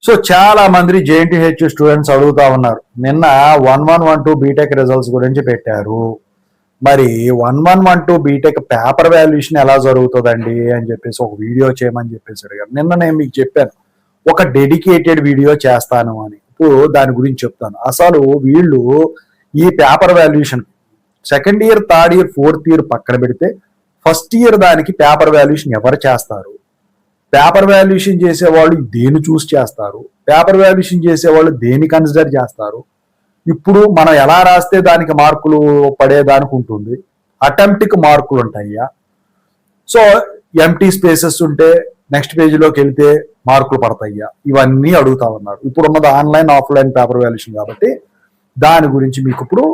So చాలా మంది JNTH students అడుగుతా ఉన్నారు. నిన్న 1112 బీటెక్ రిజల్ట్స్ గురించి పెట్టారు. మరి 1112 బీటెక్ పేపర్ వాల్యుయేషన్ ఎలా జరుగుతుందండి అని చెప్పేసి ఒక వీడియో చేయమని చెప్పేసి అడిగారు. నిన్న నేను మీకు చెప్పాను ఒక డెడికేటెడ్ వీడియో చేస్తాను అని. ఇప్పుడు దాని గురించి చెప్తాను. అసలు వీళ్ళు ఈ paper valuation second year, third year, fourth year పక్కన పెడితే ఫస్ట్ ఇయర్ దానికి పేపర్ వాల్యుయేషన్ ఎవరు చేస్తారు? పేపర్ వాల్యుయేషన్ చేసేవాళ్ళు దేని చూస్ చేస్తారు? పేపర్ వాల్యుయేషన్ చేసేవాళ్ళు దేని కన్సిడర్ చేస్తారు? ఇప్పుడు మనం ఎలా రాస్తే దానికి మార్కులు పడేదానికి ఉంటుంది. అటెంప్ట్కి మార్కులు ఉంటాయ్యా. సో ఎంటీ స్పేసెస్ ఉంటే నెక్స్ట్ పేజీలోకి వెళ్తే మార్కులు పడతాయ్యా. ఇవన్నీ అడుగుతా ఉన్నారు. ఇప్పుడు ఉన్నది ఆన్లైన్, ఆఫ్లైన్ పేపర్ వాల్యుయేషన్ కాబట్టి దాని గురించి మీకు ఇప్పుడు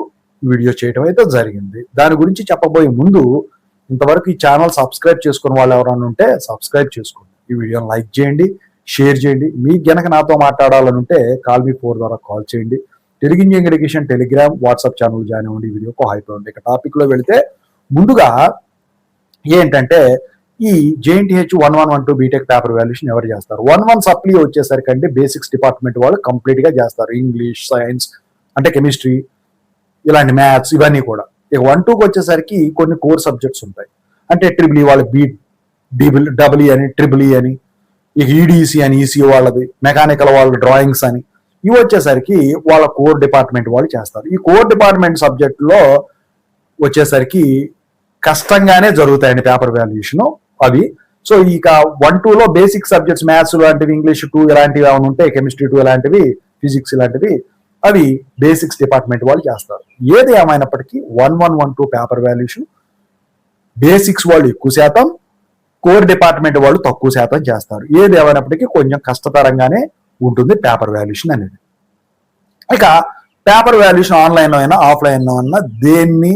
వీడియో చేయడం అయితే జరిగింది. దాని గురించి చెప్పబోయే ముందు ఇంతవరకు ఈ ఛానల్ సబ్స్క్రైబ్ చేసుకున్న వాళ్ళు ఎవరైనా ఉంటే సబ్స్క్రైబ్ చేసుకోండి. ఈ వీడియోని లైక్ చేయండి, షేర్ చేయండి. మీకు గనక నాతో మాట్లాడాలని ఉంటే కాల్ మీ 4 ద్వారా కాల్ చేయండి. Telugu engineering education Telegram, WhatsApp channel join అవ్వండి. వీడియోకు హైప్ ఉంది. ఇక టాపిక్లో వెళితే ముందుగా ఏంటంటే ఈ జేఎన్టీహెచ్ 1112 బీటెక్ పేపర్ వాల్యుయేషన్ ఎవరు చేస్తారు? 11 సప్లీ వచ్చేసరికి అంటే బేసిక్స్ డిపార్ట్మెంట్ వాళ్ళు కంప్లీట్గా చేస్తారు. ఇంగ్లీష్, సైన్స్ అంటే కెమిస్ట్రీ, ఇలాంటి మ్యాథ్స్ ఇవన్నీ కూడా. ఇక 12కి వచ్చేసరికి కొన్ని కోర్ సబ్జెక్ట్స్ ఉంటాయి. అంటే ట్రిపుల్ ఈ వాళ్ళ డబుల్ అని, ట్రిపుల్ ఈ అని, ఇక ఈడీసీ అని, ఈసీ వాళ్ళది, మెకానికల్ వాళ్ళ డ్రాయింగ్స్ అని, ఇవి వచ్చేసరికి వాళ్ళ కోర్ డిపార్ట్మెంట్ వాళ్ళు చేస్తారు. ఈ కోర్ డిపార్ట్మెంట్ సబ్జెక్టులో వచ్చేసరికి కష్టంగానే జరుగుతాయండి పేపర్ వాల్యుయేషన్ అవి. సో ఇక 1-2లో బేసిక్ సబ్జెక్ట్స్ మ్యాథ్స్ లాంటివి, ఇంగ్లీష్ 2 ఇలాంటివి ఏమైనా ఉంటాయి, కెమిస్ట్రీ 2 ఇలాంటివి, ఫిజిక్స్ ఇలాంటివి, అవి బేసిక్స్ డిపార్ట్మెంట్ వాళ్ళు చేస్తారు. ఏది ఏమైనప్పటికీ 1112 పేపర్ వాల్యుయేషన్ బేసిక్స్ వాళ్ళు ఎక్కువ శాతం, కోర్ డిపార్ట్మెంట్ వాళ్ళు తక్కువ శాతం చేస్తారు. ఏది ఏమైనప్పటికీ కొంచెం కష్టతరంగానే ఉంటుంది పేపర్ వాల్యుయేషన్ అనేది. ఇక పేపర్ వాల్యుయేషన్ ఆన్లైన్లో అయినా ఆఫ్లైన్లో అయినా దేన్ని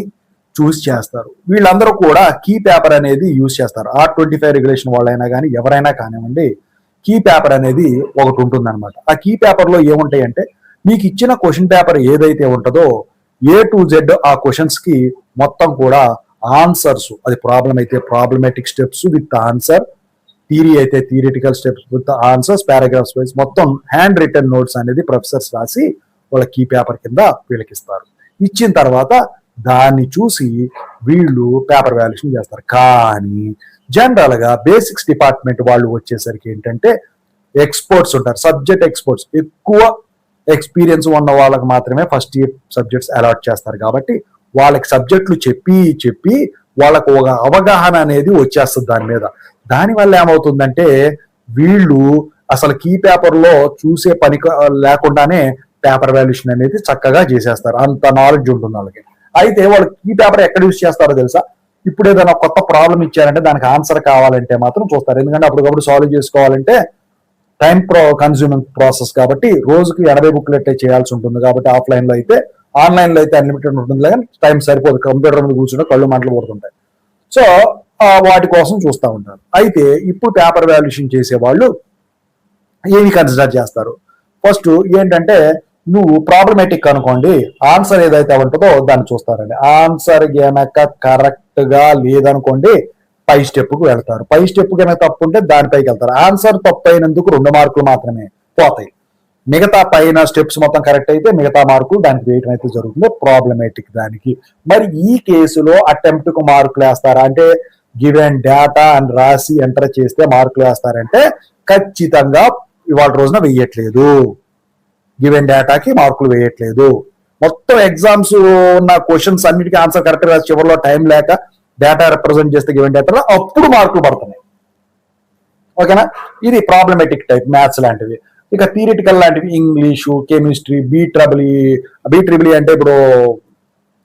చూస్ చేస్తారు? వీళ్ళందరూ కూడా కీ పేపర్ అనేది యూజ్ చేస్తారు. R25 రెగ్యులేషన్ వాళ్ళైనా కానీ ఎవరైనా కానివ్వండి, కీ పేపర్ అనేది ఒకటి ఉంటుంది అనమాట. ఆ కీ పేపర్లో ఏముంటాయి అంటే మీకు ఇచ్చిన క్వశ్చన్ పేపర్ ఏదైతే ఉంటుందో A to Z ఆ క్వశ్చన్స్కి మొత్తం కూడా ఆన్సర్స్, అది ప్రాబ్లం అయితే problematic steps with answer, theory అయితే theoretical steps with answers, paragraphs wise మొత్తం హ్యాండ్ రిటర్న్ నోట్స్ అనేది ప్రొఫెసర్స్ రాసి వాళ్ళ కీ పేపర్ కింద వీళ్ళకి ఇస్తారు. ఇచ్చిన తర్వాత దాన్ని చూసి వీళ్ళు పేపర్ వాల్యుయేషన్ చేస్తారు. కానీ జనరల్గా బేసిక్స్ డిపార్ట్మెంట్ వాళ్ళు వచ్చేసరికి ఏంటంటే ఎక్స్పర్ట్స్ ఉంటారు, సబ్జెక్ట్ ఎక్స్పర్ట్స్, ఎక్కువ ఎక్స్పీరియన్స్ ఉన్న వాళ్ళకి మాత్రమే ఫస్ట్ ఇయర్ సబ్జెక్ట్స్ అలాట్ చేస్తారు. కాబట్టి వాళ్ళకి సబ్జెక్టులు చెప్పి వాళ్ళకు ఒక అవగాహన అనేది వచ్చేస్తుంది దాని మీద. దానివల్ల ఏమవుతుందంటే వీళ్ళు అసలు కీ పేపర్లో చూసే పని లేకుండానే పేపర్ వాల్యుయేషన్ అనేది చక్కగా చేసేస్తారు. అంత నాలెడ్జ్ ఉంటుంది వాళ్ళకి. అయితే వాళ్ళు కీ పేపర్ ఎక్కడ యూజ్ చేస్తారో తెలుసా? ఇప్పుడు ఏదైనా కొత్త ప్రాబ్లం ఇచ్చారంటే దానికి ఆన్సర్ కావాలంటే మాత్రం చూస్తారు. ఎందుకంటే అప్పటికప్పుడు సాల్వ్ చేసుకోవాలంటే టైం కన్స్యూమింగ్ ప్రాసెస్ కాబట్టి రోజుకి 80 బుక్లెట్ చేయాల్సి ఉంటుంది. కాబట్టి ఆఫ్లైన్లో అయితే, ఆన్లైన్లో అయితే అన్లిమిటెడ్ ఉంటుంది, కానీ టైం సరిపోదు. కంప్యూటర్ మీద కూర్చుంటే కళ్ళు మంటలు పడుతుంటాయి. సో వాటి కోసం చూస్తూ ఉంటారు. అయితే ఇప్పుడు పేపర్ వాల్యుయేషన్ చేసే వాళ్ళు ఏమి కన్సిడర్ చేస్తారు? ఫస్ట్ ఏంటంటే నువ్వు ప్రాబ్లమేటిక్ అనుకోండి, ఆన్సర్ ఏదైతే ఉంటుందో దాన్ని చూస్తారండి. ఆన్సర్ గనక కరెక్ట్ గా లేదనుకోండి పై స్టెప్కు వెళ్తారు. పై స్టెప్ కనుక తప్పు ఉంటే దానిపైకి వెళ్తారు. ఆన్సర్ తప్పు అయినందుకు 2 మార్కులు మాత్రమే పోతాయి. మిగతా పైన స్టెప్స్ మొత్తం కరెక్ట్ అయితే మిగతా మార్కులు దానికి వేయటం అయితే జరుగుతుంది ప్రాబ్లమేటిక్ దానికి. మరి ఈ కేసులో అటెంప్ట్ కు మార్కులు వేస్తారా అంటే గివెన్ డేటా అని రాసి ఎంటర్ చేస్తే మార్కులు వేస్తారంటే ఖచ్చితంగా ఇవాళ రోజున వేయట్లేదు. గివెన్ డేటాకి మార్కులు వేయట్లేదు. మొత్తం ఎగ్జామ్స్ ఉన్న క్వశ్చన్స్ అన్నిటికీ ఆన్సర్ కరెక్ట్ గా చివరిలో టైం లేక డేటా రిప్రజెంట్ చేస్తే గివెన్ డేటాలో అప్పుడు మార్కులు పడుతున్నాయి. ఓకేనా? ఇది ప్రాబ్లమేటిక్ టైప్ మ్యాథ్స్ లాంటివి. ఇక థియరిటికల్ లాంటివి ఇంగ్లీషు, కెమిస్ట్రీ, బీ ట్రిపుల్ అంటే ఇప్పుడు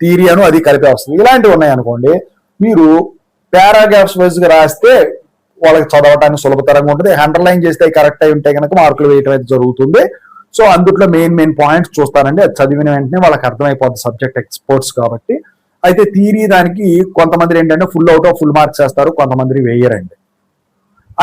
థియరీ అను అది కలిపి వస్తుంది. ఇలాంటివి ఉన్నాయనుకోండి, మీరు పారాగ్రాఫ్స్ వైజ్ గా రాస్తే వాళ్ళకి చదవటానికి సులభతరంగా ఉంటుంది. అండర్లైన్ చేస్తే కరెక్ట్ అయి ఉంటే కనుక మార్కులు వేయటం అయితే జరుగుతుంది. సో అందుట్లో మెయిన్ పాయింట్స్ చూస్తానండి. అది చదివిన వెంటనే వాళ్ళకి అర్థమైపోతుంది, సబ్జెక్ట్ ఎక్స్పర్ట్స్ కాబట్టి. అయితే థియరీ దానికి కొంతమంది ఏంటంటే full out of full marks వేస్తారు, కొంతమంది వేయరండి.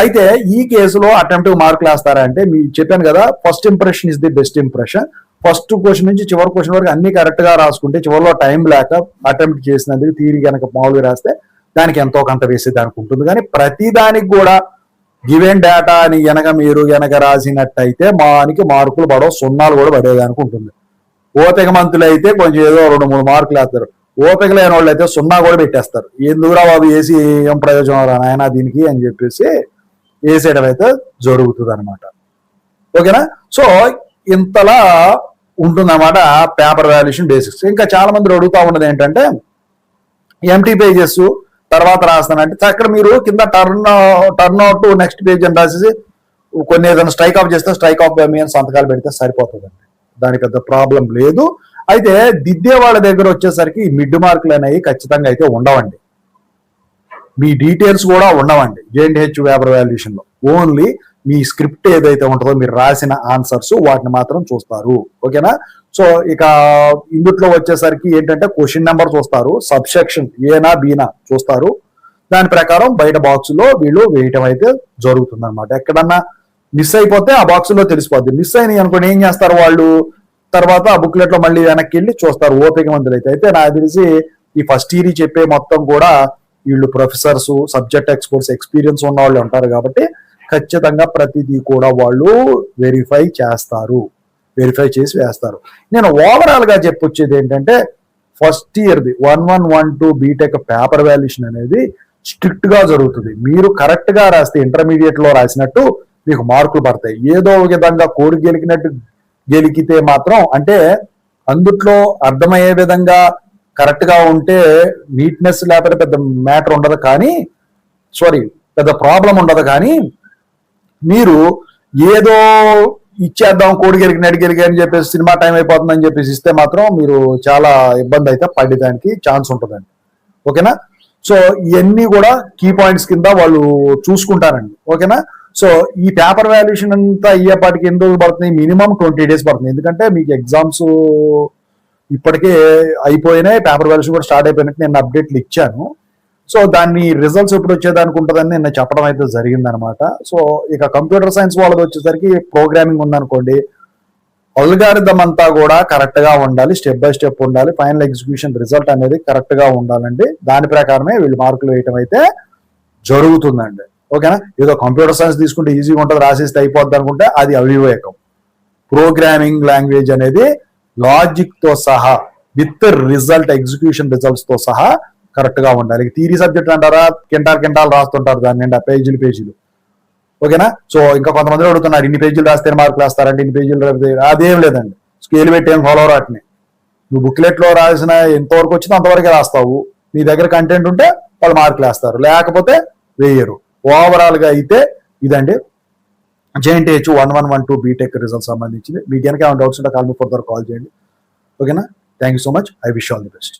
అయితే ఈ కేసులో అటెంప్ట్ మార్కులు వేస్తారంటే మీకు చెప్పాను కదా, first impression is the best impression. First question నుంచి చివరి క్వశ్చన్ వరకు అన్ని కరెక్ట్ గా రాసుకుంటే చివరిలో టైం లేక అటెంప్ట్ చేసినందుకు థియరీ కనుక మామూలుగా రాస్తే దానికి ఎంతో కొంత వేసేదానికి ఉంటుంది. కానీ ప్రతి దానికి కూడా గివెన్ డేటా అని మీరు రాసినట్టయితే మానికి మార్కులు పడవు, సున్నాలు కూడా పడేదానికి ఉంటుంది. ఓపిక మంతులు అయితే కొంచెం ఏదో 2-3 మార్కులు వేస్తారు. ఓపిక లేని వాళ్ళు అయితే 0 కూడా పెట్టేస్తారు. ఎందుకురా బాబు వేసి ఏం ప్రయోజనం రా నాయన దీనికి అని చెప్పేసి వేసేయడం అయితే జరుగుతుంది అనమాట. ఓకేనా? సో ఇంతలా ఉంటుందన్నమాట పేపర్ వాల్యుయేషన్ బేసిక్స్. ఇంకా చాలా మంది అడుగుతా ఉన్నది ఏంటంటే ఎంటీ పేజెస్ తర్వాత రాస్తానంటే అక్కడ మీరు కింద టర్న్ అవుట్ నెక్స్ట్ పేజ్ అని రాసేసి కొన్ని ఏదైనా స్ట్రైక్ ఆఫ్ చేస్తే స్ట్రైక్ ఆఫ్ బై మీ అని సంతకాలు పెడితే సరిపోతుందండి. దాని పెద్ద ప్రాబ్లం లేదు. అయితే దిద్దే వాళ్ళ దగ్గర వచ్చేసరికి మిడ్ మార్కులు అనేవి ఖచ్చితంగా అయితే ఉండవండి. మీ డీటెయిల్స్ కూడా ఉండవండి JNTH పేపర్ వాల్యుయేషన్ లో. ఓన్లీ మీ స్క్రిప్ట్ ఏదైతే ఉంటుందో మీరు రాసిన ఆన్సర్స్ వాటిని మాత్రం చూస్తారు. ఓకేనా? సో ఇక ఇందుట్లో వచ్చేసరికి ఏంటంటే క్వశ్చన్ నెంబర్ చూస్తారు, సబ్సెక్షన్ ఏనా బీనా చూస్తారు. దాని ప్రకారం బయట బాక్స్ లో వీళ్ళు వేయటం అయితే జరుగుతుంది అనమాట. ఎక్కడన్నా మిస్ అయిపోతే ఆ బాక్స్ లో తెలిసిపోద్ది. మిస్ అయినాయి అనుకోండి ఏం చేస్తారు వాళ్ళు, తర్వాత ఆ బుక్లెట్ లో మళ్ళీ వెనక్కి వెళ్ళి చూస్తారు ఓపిక మందులు అయితే నాకు తెలిసి ఈ ఫస్ట్ ఇయర్ చెప్పే మొత్తం కూడా వీళ్ళు ప్రొఫెసర్స్, సబ్జెక్ట్ ఎక్స్పర్ట్స్, ఎక్స్పీరియన్స్ ఉన్న వాళ్ళు ఉంటారు కాబట్టి ఖచ్చితంగా ప్రతిదీ కూడా వాళ్ళు వెరిఫై చేసి వేస్తారు. నేను ఓవరాల్ గా చెప్పొచ్చేది ఏంటంటే ఫస్ట్ ఇయర్ది 1112 బీటెక్ పేపర్ వాల్యుయేషన్ అనేది స్ట్రిక్ట్ గా జరుగుతుంది. మీరు కరెక్ట్ గా రాస్తే ఇంటర్మీడియట్ లో రాసినట్టు మీకు మార్కులు పడతాయి. ఏదో ఒక విధంగా కోడి గెలికితే మాత్రం అంటే అందుట్లో అర్థమయ్యే విధంగా కరెక్ట్ గా ఉంటే నీట్నెస్ లేకపోతే పెద్ద మ్యాటర్ ఉండదు, కానీ పెద్ద ప్రాబ్లం ఉండదు. కానీ మీరు ఏదో ఇచ్చేద్దాం కోడి గెలికి అని చెప్పేసి సినిమా టైం అయిపోతుందని చెప్పేసి ఇస్తే మాత్రం మీరు చాలా ఇబ్బంది అయితే పడేదానికి ఛాన్స్ ఉంటుందండి. ఓకేనా? సో ఇవన్నీ కూడా కీ పాయింట్స్ కింద వాళ్ళు చూసుకుంటారండి. ఓకేనా? సో ఈ పేపర్ వాల్యుయేషన్ అంతా అయ్యేపాటికి ఎన్ని రోజులు పడుతుంది? మినిమం 20 days పడుతుంది. ఎందుకంటే మీకు ఎగ్జామ్స్ ఇప్పటికే అయిపోయినాయి, పేపర్ వాల్యుయేషన్ కూడా స్టార్ట్ అయిపోయినట్టు నేను అప్డేట్లు ఇచ్చాను. సో దాన్ని రిజల్ట్స్ ఎప్పుడు వచ్చేదానికి ఉంటుందని నేను చెప్పడం అయితే జరిగిందనమాట. సో ఇక కంప్యూటర్ సైన్స్ వాళ్ళది వచ్చేసరికి ప్రోగ్రామింగ్ ఉందనుకోండి, అల్గారిథం అంతా కూడా కరెక్ట్ గా ఉండాలి, స్టెప్ బై స్టెప్ ఉండాలి, ఫైనల్ ఎగ్జిక్యూషన్ రిజల్ట్ అనేది కరెక్ట్ గా ఉండాలండి. దాని ప్రకారమే వీళ్ళు మార్కులు వేయటం అయితే జరుగుతుందండి. ఓకేనా? ఏదో కంప్యూటర్ సైన్స్ తీసుకుంటే ఈజీగా ఉంటుంది, రాసేస్తే అయిపోద్ది అనుకుంటే అది అవివేకం. ప్రోగ్రామింగ్ లాంగ్వేజ్ అనేది లాజిక్ తో సహా విత్ రిజల్ట్, ఎగ్జిక్యూషన్ రిజల్ట్స్ తో సహా కరెక్ట్ గా ఉండాలి. థియరీ సబ్జెక్ట్ అంటారా కింటాలు రాస్తుంటారు దాని నిండా పేజీలు. ఓకేనా? సో ఇంకా కొంతమంది అడుగుతున్నారు ఇన్ని పేజీలు రాస్తే మార్కులు వేస్తారంటే, ఇన్ని పేజీలు రాస్తే అదేం లేదండి. స్కేల్ పెట్టి ఏం ఫాలో వాటిని నువ్వు బుక్లెట్ లో రాసిన ఎంతవరకు వచ్చిందో అంతవరకే రాస్తావు. నీ దగ్గర కంటెంట్ ఉంటే వాళ్ళు మార్కులు వేస్తారు, లేకపోతే వేయరు. ఓవరాల్ గా అయితే ఇదండి JNTH 1112 బీటెక్ రిజల్ట్ సంబంధించింది. మీకు కనుక ఏమైనా డౌట్స్ ఉంటే కాల్ మీ ఫర్దర్ కాల్ చేయండి. ఓకేనా? Thank you so much. I wish all the best.